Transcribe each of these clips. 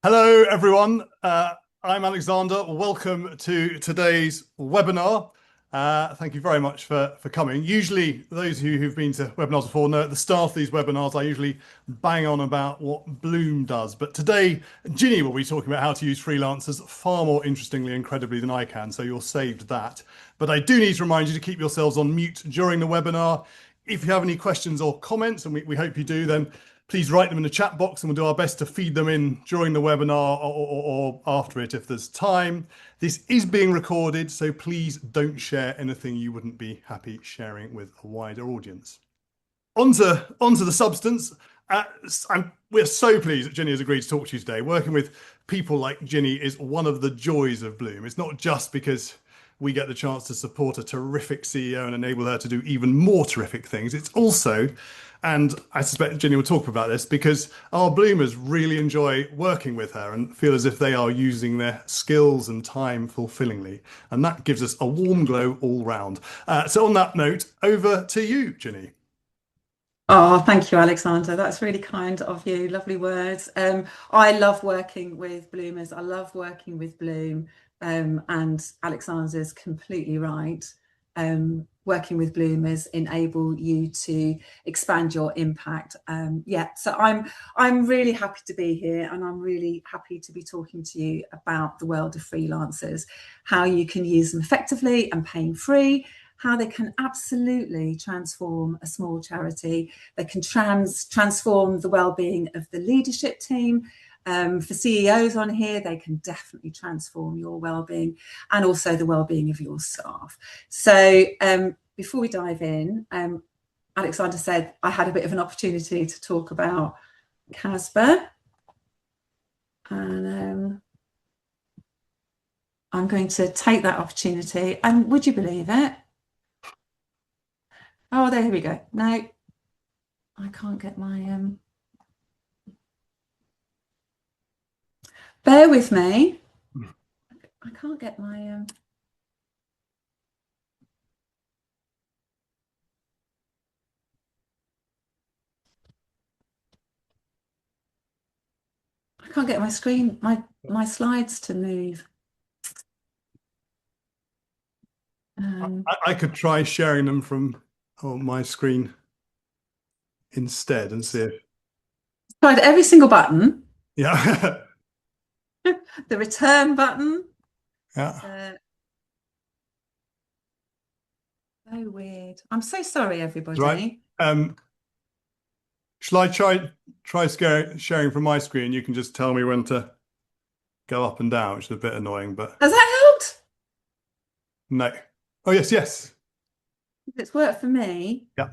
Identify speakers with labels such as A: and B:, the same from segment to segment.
A: Hello, everyone. I'm Alexander. Welcome to today's webinar. Thank you very much for coming. Usually, those of you who've been to webinars before know at the start of these webinars, I usually bang on about what Bloom does. But today, Ginny will be talking about how to use freelancers far more interestingly and credibly than I can, so you're saved that. But I do need to remind you to keep yourselves on mute during the webinar. If you have any questions or comments, and we hope you do, then please write them in the chat box and we'll do our best to feed them in during the webinar or after it if there's time. This is being recorded, so please don't share anything you wouldn't be happy sharing with a wider audience. Onto the substance. We're so pleased that Ginny has agreed to talk to you today. Working with people like Ginny is one of the joys of Bloom. It's not just because we get the chance to support a terrific CEO and enable her to do even more terrific things. It's also, and I suspect Ginny will talk about this, because our Bloomers really enjoy working with her and feel as if they are using their skills and time fulfillingly. And that gives us a warm glow all round. So on that note, over to you, Ginny.
B: Oh, thank you, Alexander. That's really kind of you. Lovely words. I love working with Bloomers. I love working with Bloom. And Alexander's completely right. Working with Bloomers enable you to expand your impact. So I'm really happy to be here, and I'm really happy to be talking to you about the world of freelancers, how you can use them effectively and pain-free, how they can absolutely transform a small charity. They can transform the well-being of the leadership team. For CEOs on here, they can definitely transform your well-being and also the well-being of your staff. So before we dive in, Alexander said I had a bit of an opportunity to talk about CASBA. And I'm going to take that opportunity. And would you believe it? Oh, there we go. No, I can't get my... Bear with me. I can't get my... I can't get my screen, my slides to move.
A: I could try sharing them from my screen instead and see if...
B: Tried every single button.
A: Yeah.
B: The return button.
A: Yeah.
B: So weird. I'm so sorry, everybody.
A: Right. Shall I try sharing from my screen? You can just tell me when to go up and down, which is a bit annoying, but...
B: Has that helped?
A: No. Oh, yes.
B: It's worked for me.
A: Yeah.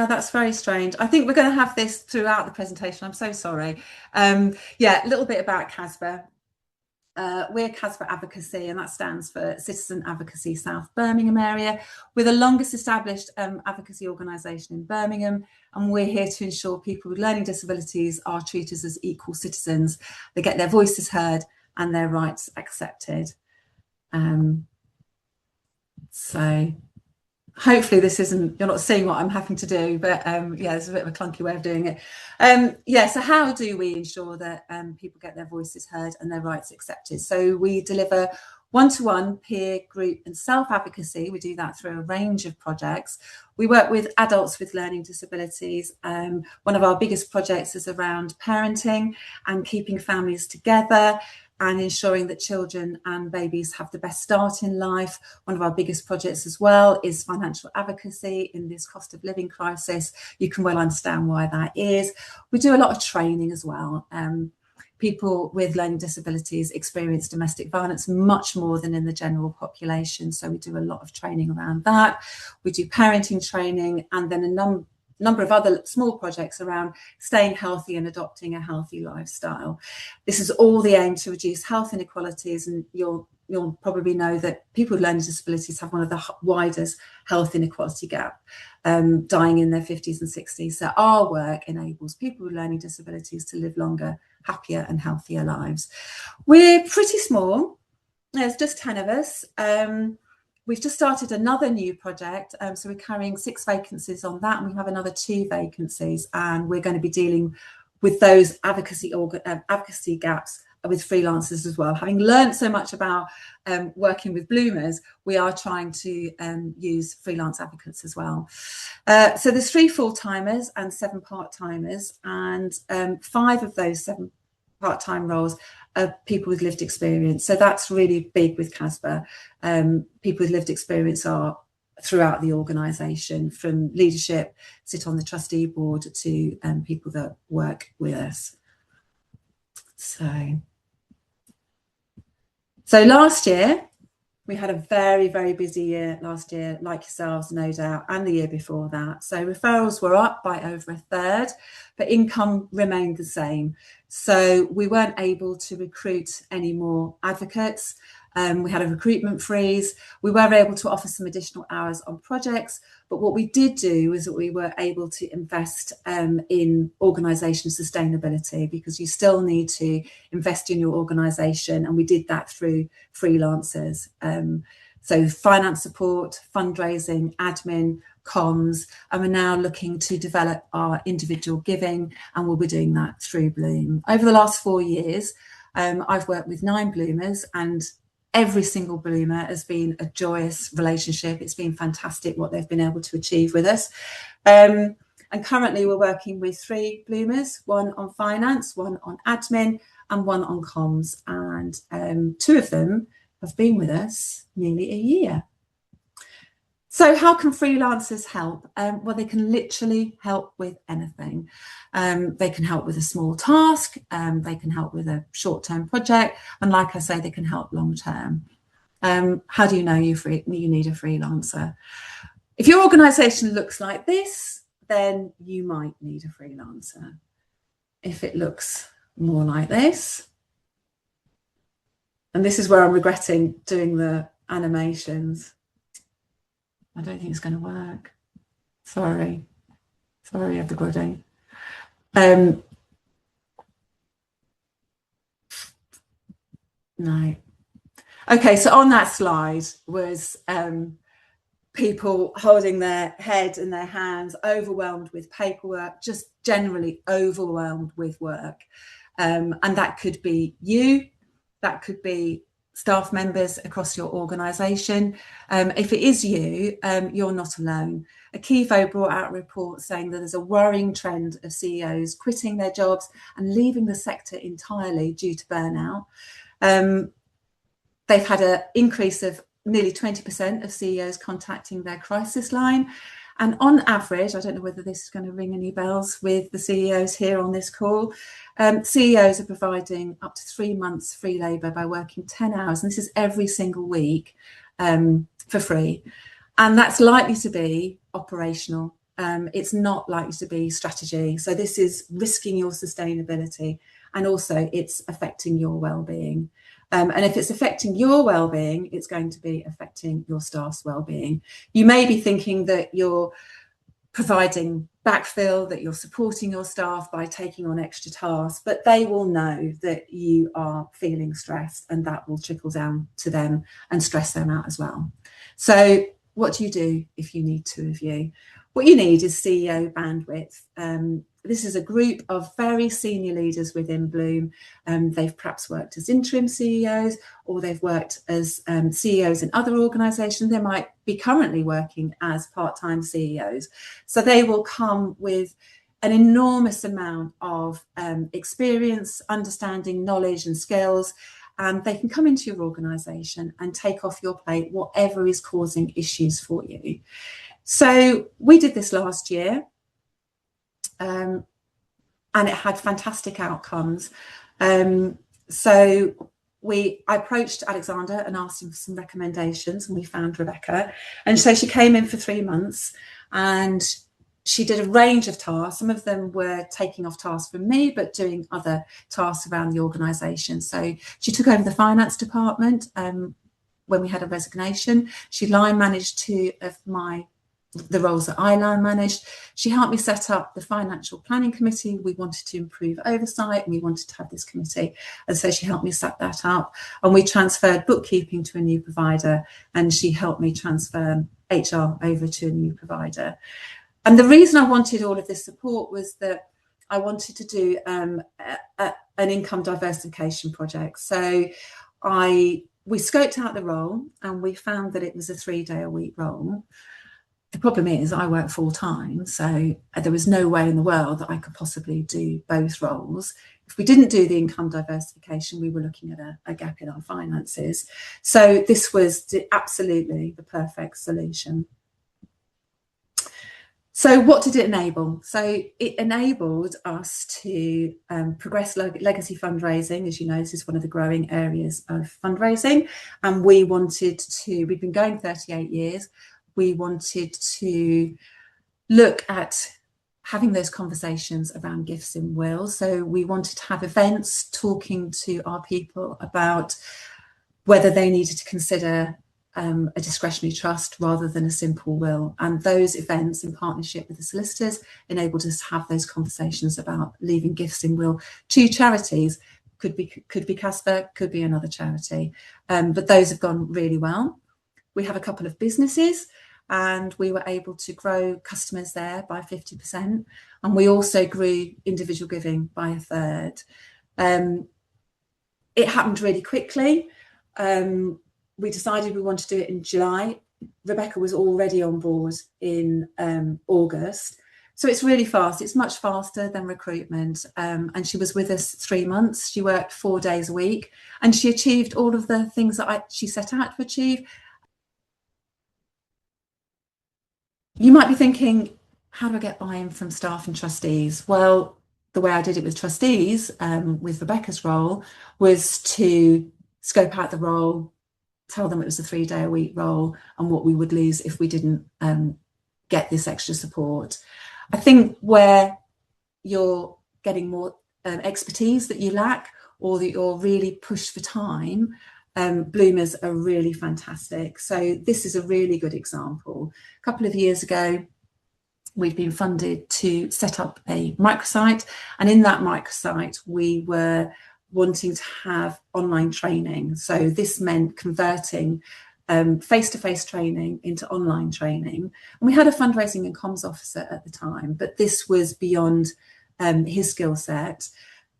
B: That's very strange. I think we're going to have this throughout the presentation. I'm so sorry. A little bit about CASBA. We're CASBA Advocacy, and that stands for Citizen Advocacy South Birmingham area. We're the longest established advocacy organisation in Birmingham, and we're here to ensure people with learning disabilities are treated as equal citizens. They get their voices heard and their rights accepted. So hopefully this isn't, you're not seeing what I'm having to do, but it's a bit of a clunky way of doing it. So how do we ensure that people get their voices heard and their rights accepted? So we deliver one-to-one peer group and self-advocacy. We do that through a range of projects. We work with adults with learning disabilities. One of our biggest projects is around parenting and keeping families together and ensuring that children and babies have the best start in life. One of our biggest projects as well is financial advocacy in this cost of living crisis. You can well understand why that is. We do a lot of training as well. People with learning disabilities experience domestic violence much more than in the general population. So we do a lot of training around that. We do parenting training, and then a number of other small projects around staying healthy and adopting a healthy lifestyle. This is all the aim to reduce health inequalities, and you'll probably know that people with learning disabilities have one of the widest health inequality gap, dying in their 50s and 60s. So our work enables people with learning disabilities to live longer, happier and healthier lives. We're pretty small. There's just 10 of us. We've just started another new project, so we're carrying 6 vacancies on that, and we have another 2 vacancies, and we're going to be dealing with those advocacy gaps with freelancers as well. Having learned so much about working with bloomers, we are trying to use freelance advocates as well. So there's 3 full-timers and 7 part-timers, and 5 of those 7 part-time roles are people with lived experience. So that's really big with CASBA. People with lived experience are throughout the organisation, from leadership, sit on the trustee board, to people that work with us. So last year, we had a very, very busy year last year, like yourselves, no doubt, and the year before that. So referrals were up by over 1/3, but income remained the same. So we weren't able to recruit any more advocates. We had a recruitment freeze. We were able to offer some additional hours on projects, but what we did do was that we were able to invest in organisation sustainability, because you still need to invest in your organisation, and we did that through freelancers. So finance support, fundraising, admin, comms, and we're now looking to develop our individual giving, and we'll be doing that through Bloom. Over the last 4 years, I've worked with 9 bloomers, and every single bloomer has been a joyous relationship. It's been fantastic what they've been able to achieve with us. And currently we're working with 3 bloomers, 1 on finance, 1 on admin, and 1 on comms. And 2 of them have been with us nearly a year. So how can freelancers help? Well, they can literally help with anything. They can help with a small task, they can help with a short-term project, and like I say, they can help long-term. How do you know you need a freelancer? If your organisation looks like this, then you might need a freelancer. If it looks more like this, and this is where I'm regretting doing the animations. I don't think it's going to work. Sorry, everybody. No. Okay, so on that slide was people holding their head in their hands, overwhelmed with paperwork, just generally overwhelmed with work. And that could be you, that could be staff members across your organisation. If it is you, you're not alone. Akivo brought out a report saying that there's a worrying trend of CEOs quitting their jobs and leaving the sector entirely due to burnout. They've had an increase of nearly 20% of CEOs contacting their crisis line. And on average, I don't know whether this is going to ring any bells with the CEOs here on this call, CEOs are providing up to 3 months free labour by working 10 hours, and this is every single week, for free. And that's likely to be operational. It's not likely to be strategy. So this is risking your sustainability, and also it's affecting your well-being. And if it's affecting your well-being, it's going to be affecting your staff's well-being. You may be thinking that you're providing backfill, that you're supporting your staff by taking on extra tasks, but they will know that you are feeling stressed, and that will trickle down to them and stress them out as well. So what do you do if you need 2 of you? What you need is CEO bandwidth. This is a group of very senior leaders within Bloom. They've perhaps worked as interim CEOs, or they've worked as CEOs in other organisations. They might be currently working as part-time CEOs. So they will come with an enormous amount of experience, understanding, knowledge and skills, and they can come into your organisation and take off your plate whatever is causing issues for you. So we did this last year. And it had fantastic outcomes. So I approached Alexander and asked him for some recommendations, and we found Rebecca. And so she came in for 3 months, and she did a range of tasks. Some of them were taking off tasks from me, but doing other tasks around the organisation. So she took over the finance department when we had a resignation. She line managed 2 of the roles that I line managed. She helped me set up the financial planning committee. We wanted to improve oversight, and we wanted to have this committee. And so she helped me set that up. And we transferred bookkeeping to a new provider, and she helped me transfer HR over to a new provider. And the reason I wanted all of this support was that I wanted to do an income diversification project. So we scoped out the role and we found that it was a 3-day-a-week role. The problem is I work full time, so there was no way in the world that I could possibly do both roles. If we didn't do the income diversification, we were looking at a gap in our finances. So this was absolutely the perfect solution. So what did it enable? So it enabled us to progress legacy fundraising. As you know, this is one of the growing areas of fundraising. And we'd been going 38 years. We wanted to look at having those conversations around gifts in will. So we wanted to have events talking to our people about whether they needed to consider a discretionary trust rather than a simple will. And those events, in partnership with the solicitors, enabled us to have those conversations about leaving gifts in will to charities. Could be CASBA, could be another charity. But those have gone really well. We have a couple of businesses and we were able to grow customers there by 50%. And we also grew individual giving by 1/3. It happened really quickly. We decided we wanted to do it in July. Rebecca was already on board in August. So it's really fast. It's much faster than recruitment. And she was with us 3 months. She worked 4 days a week and she achieved all of the things that she set out to achieve. You might be thinking, how do I get buy-in from staff and trustees? Well, the way I did it with trustees, with Rebecca's role, was to scope out the role, tell them it was a 3-day-a-week role and what we would lose if we didn't get this extra support. I think where you're getting more expertise that you lack or that you're really pushed for time, bloomers are really fantastic. So this is a really good example. A couple of years ago, we've been funded to set up a microsite, and in that microsite, we were wanting to have online training. So this meant converting face-to-face training into online training. And we had a fundraising and comms officer at the time, but this was beyond his skill set.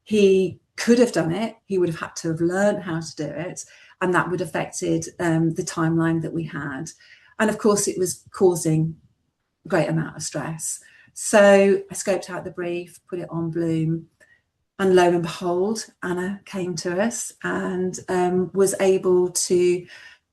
B: He could have done it. He would have had to have learned how to do it. And that would have affected the timeline that we had. And of course, it was causing a great amount of stress. So I scoped out the brief, put it on Bloom, and lo and behold, Anna came to us and was able to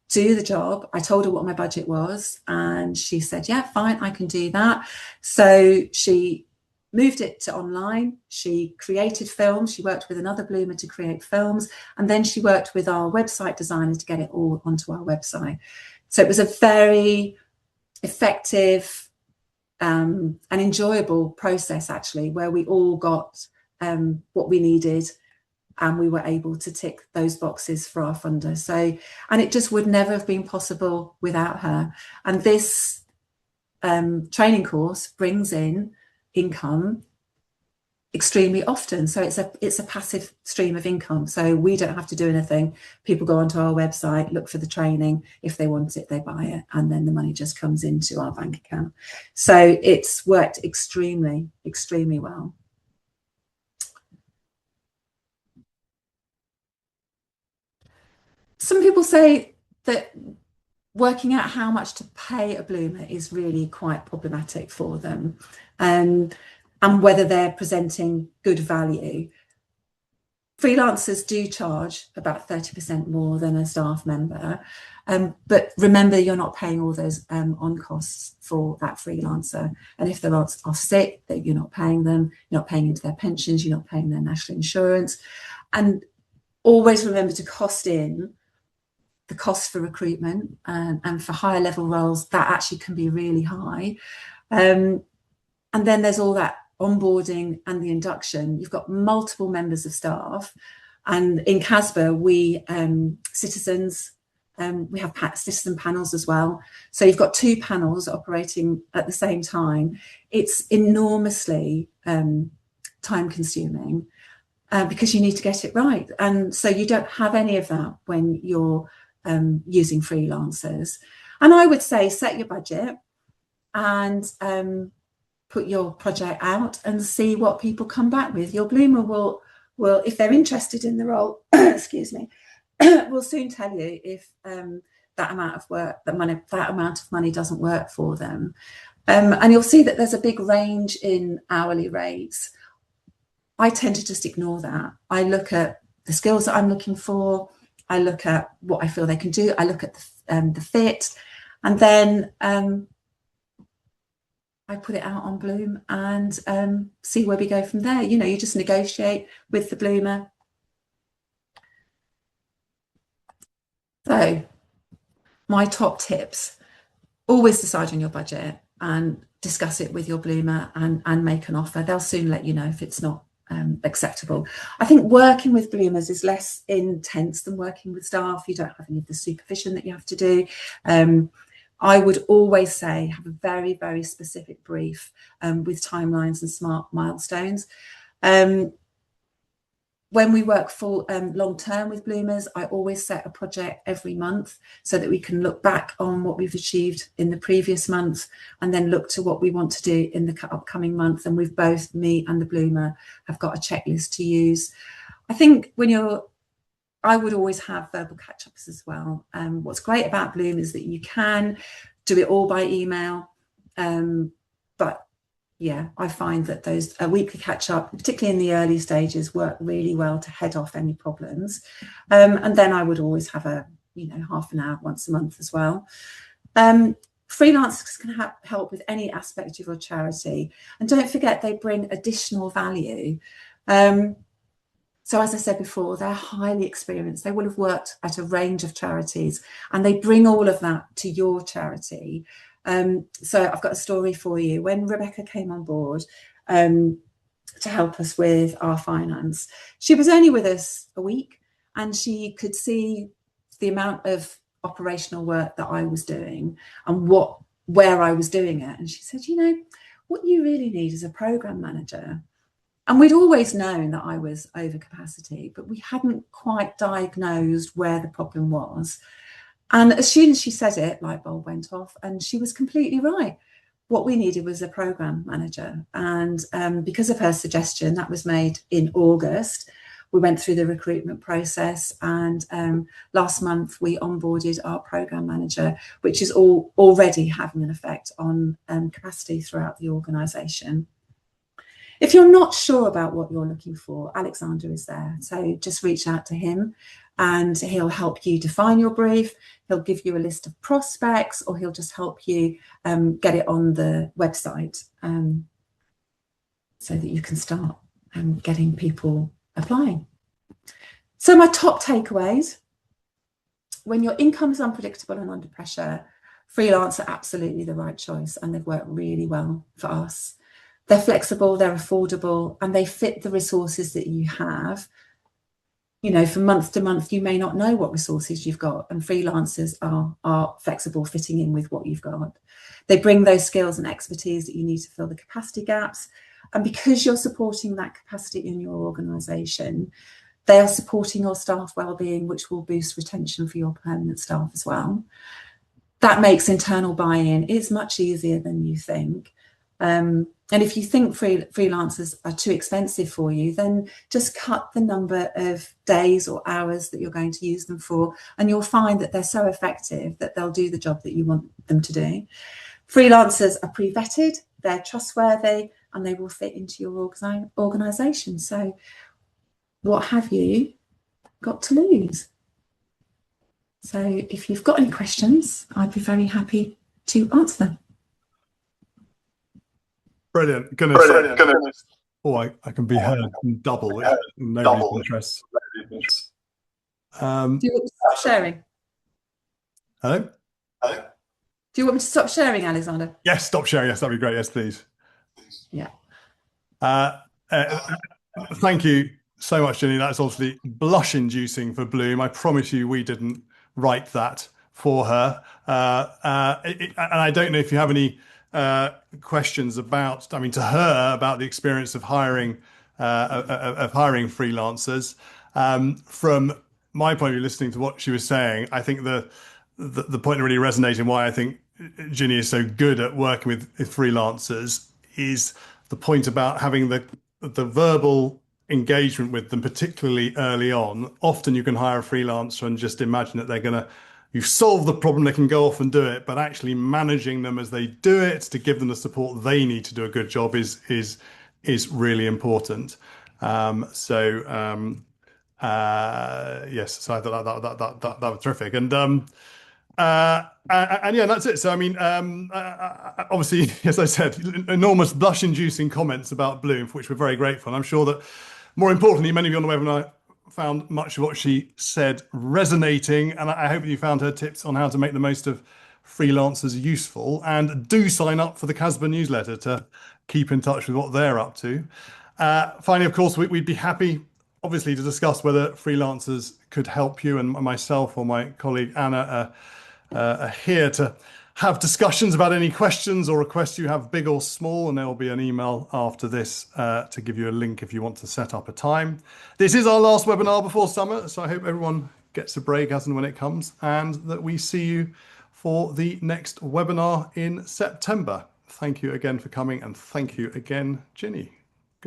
B: do the job. I told her what my budget was and she said, yeah, fine, I can do that. So she moved it to online. She created films. She worked with another bloomer to create films. And then she worked with our website designer to get it all onto our website. So it was a very effective and enjoyable process, actually, where we all got what we needed and we were able to tick those boxes for our funder. So, and it just would never have been possible without her. And this training course brings in income extremely often. So it's a passive stream of income. So we don't have to do anything. People go onto our website, look for the training. If they want it, they buy it. And then the money just comes into our bank account. So it's worked extremely, extremely well. Some people say that working out how much to pay a bloomer is really quite problematic for them, and whether they're presenting good value. Freelancers do charge about 30% more than a staff member, but remember, you're not paying all those on costs for that freelancer. And if they're off sick, you're not paying them, you're not paying into their pensions, you're not paying their national insurance. And always remember to cost in the cost for recruitment, and for higher level roles, that actually can be really high. And then there's all that onboarding and the induction. You've got multiple members of staff, and in CASBA, we citizens, we have citizen panels as well. So you've got 2 panels operating at the same time. It's enormously time consuming because you need to get it right. And so you don't have any of that when you're using freelancers. And I would say set your budget and put your project out and see what people come back with. Your bloomer will if they're interested in the role, excuse me, will soon tell you if that amount of money doesn't work for them. And you'll see that there's a big range in hourly rates. I tend to just ignore that. I look at the skills that I'm looking for. I look at what I feel they can do. I look at the fit, and then I put it out on Bloom and see where we go from there. You know, you just negotiate with the bloomer. So my top tips: always decide on your budget and discuss it with your bloomer and make an offer. They'll soon let you know if it's not acceptable. I think working with bloomers is less intense than working with staff. You don't have any of the supervision that you have to do. I would always say have a very, very specific brief with timelines and smart milestones. When we work full long term with bloomers, I always set a project every month so that we can look back on what we've achieved in the previous month and then look to what we want to do in the upcoming month. And we've both, me and the bloomer, have got a checklist to use. I think I would always have verbal catch-ups as well. What's great about Bloom is that you can do it all by email, but yeah, I find that those weekly catch-up, particularly in the early stages, work really well to head off any problems. And then I would always have a half an hour once a month as well. Freelancers can help with any aspect of your charity, and don't forget they bring additional value. So as I said before, they're highly experienced. They will have worked at a range of charities and they bring all of that to your charity. So I've got a story for you. When Rebecca came on board to help us with our finance, she was only with us a week and she could see the amount of operational work that I was doing and where I was doing it. And she said, what you really need is a program manager. And we'd always known that I was over capacity, but we hadn't quite diagnosed where the problem was. And as soon as she said it, light bulb went off, and she was completely right. What we needed was a program manager. And because of her suggestion, that was made in August. We went through the recruitment process, and last month we onboarded our program manager, which is already having an effect on capacity throughout the organisation. If you're not sure about what you're looking for, Alexander is there. So just reach out to him and he'll help you define your brief. He'll give you a list of prospects, or he'll just help you get it on the website so that you can start getting people applying. So my top takeaways: when your income is unpredictable and under pressure, freelance are absolutely the right choice, and they've worked really well for us. They're flexible, they're affordable, and they fit the resources that you have. From month to month, you may not know what resources you've got, and freelancers are flexible, fitting in with what you've got. They bring those skills and expertise that you need to fill the capacity gaps. And because you're supporting that capacity in your organisation, they are supporting your staff wellbeing, which will boost retention for your permanent staff as well. That makes internal buy-in is much easier than you think. And if you think freelancers are too expensive for you, then just cut the number of days or hours that you're going to use them for, and you'll find that they're so effective that they'll do the job that you want them to do. Freelancers are pre-vetted, they're trustworthy, and they will fit into your organisation. So what have you got to lose? So if you've got any questions, I'd be very happy to answer them.
A: Brilliant. Oh, I can be heard in double. Nobody's interest.
B: Do you want me to stop sharing?
A: Hello?
B: Do you want me to stop sharing, Alexander?
A: Yes, stop sharing. Yes, that'd be great. Yes, please.
B: Yeah.
A: Thank you so much, Ginny. That's obviously blush-inducing for Bloom. I promise you we didn't write that for her. And I don't know if you have any questions about, to her, about the experience of hiring freelancers. From my point of view, listening to what she was saying, I think the point that really resonated, why I think Ginny is so good at working with freelancers, is the point about having the verbal engagement with them, particularly early on. Often you can hire a freelancer and just imagine that they're going to, you've solved the problem, they can go off and do it, but actually managing them as they do it to give them the support they need to do a good job is really important. Yes, so I thought that was terrific, and yeah, that's it. So I mean, obviously, as I said, enormous blush-inducing comments about Bloom, for which we're very grateful. And I'm sure that, more importantly, many of you on the webinar found much of what she said resonating, and I hope that you found her tips on how to make the most of freelancers useful. And do sign up for the CASBA newsletter to keep in touch with what they're up to. Finally, of course, we'd be happy, obviously, to discuss whether freelancers could help you, and myself or my colleague Anna are here to have discussions about any questions or requests you have, big or small, and there will be an email after this to give you a link if you want to set up a time. This is our last webinar before summer, so I hope everyone gets a break as and when it comes, and that we see you for the next webinar in September. Thank you again for coming, and thank you again, Ginny.